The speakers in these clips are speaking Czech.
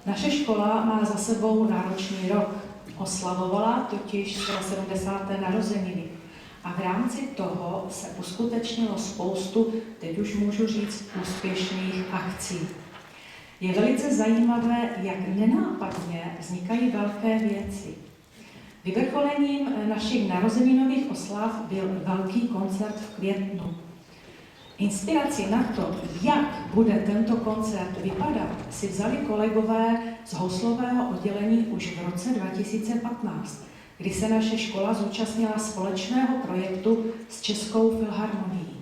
Naše škola má za sebou náročný rok. Oslavovala totiž své 70. narozeniny. A v rámci toho se uskutečnilo spoustu, teď už můžu říct, úspěšných akcí. Je velice zajímavé, jak nenápadně vznikají velké věci. Vyvrcholením našich narozeninových oslav byl velký koncert v květnu. Inspiraci na to, jak bude tento koncert vypadat, si vzali kolegové z houslového oddělení už v roce 2015, kdy se naše škola zúčastnila společného projektu s Českou filharmonií.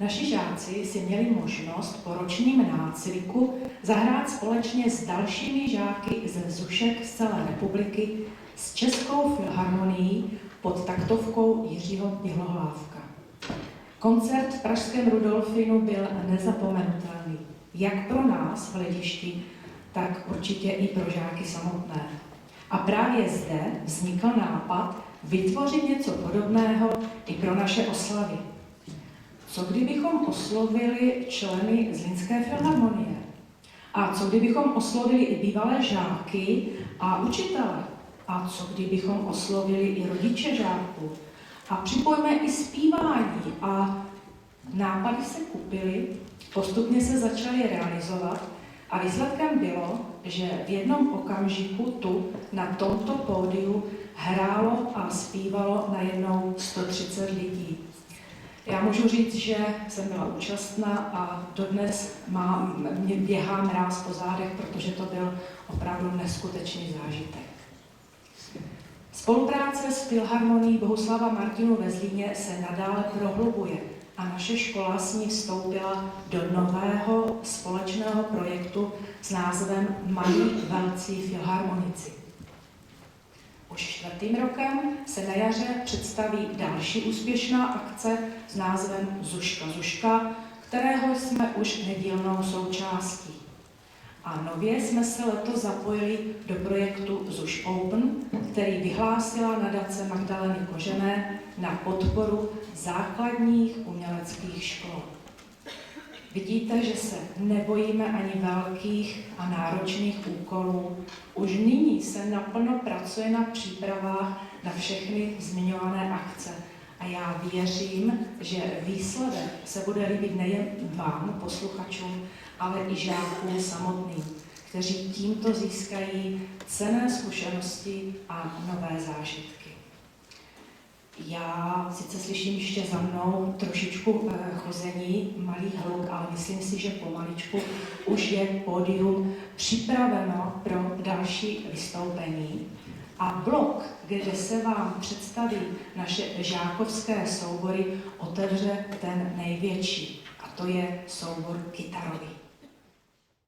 Naši žáci si měli možnost po ročním nácviku zahrát společně s dalšími žáky ze Zušek z celé republiky s Českou filharmonií pod taktovkou Jiřího Bělohlávka. Koncert v pražském Rudolfinu byl nezapomenutelný, jak pro nás v hledišti, tak určitě i pro žáky samotné. A právě zde vznikl nápad vytvořit něco podobného i pro naše oslavy. Co kdybychom oslovili členy Zlínské filharmonie? A co kdybychom oslovili i bývalé žáky a učitele? A co kdybychom oslovili i rodiče žáků? A připojme i zpívání a nápady se kupily, postupně se začaly realizovat a výsledkem bylo, že v jednom okamžiku tu na tomto pódiu hrálo a zpívalo najednou 130 lidí. Já můžu říct, že jsem byla účastná a dodnes mě běhá mráz po zádech, protože to byl opravdu neskutečný zážitek. Spolupráce s Filharmonií Bohuslava Martinů ve Zlíně se nadále prohlubuje a naše škola s ní vstoupila do nového společného projektu s názvem Malí velcí filharmonici. Už 4. rokem se na jaře představí další úspěšná akce s názvem Zuška Zuška, kterého jsme už nedílnou součástí. A nově jsme se letos zapojili do projektu Zuš Open, který vyhlásila nadace Magdaleny Kožené na podporu základních uměleckých škol. Vidíte, že se nebojíme ani velkých a náročných úkolů. Už nyní se naplno pracuje na přípravách na všechny zmiňované akce. A já věřím, že výsledek se bude líbit nejen vám, posluchačům, ale i žákům samotným, kteří tímto získají cenné zkušenosti a nové zážitky. Já sice slyším ještě za mnou trošičku chození malých hluk, ale myslím si, že pomaličku už je pódium připraveno pro další vystoupení. A blok, kde se vám představí naše žákovské soubory, otevře ten největší, a to je soubor kytarový.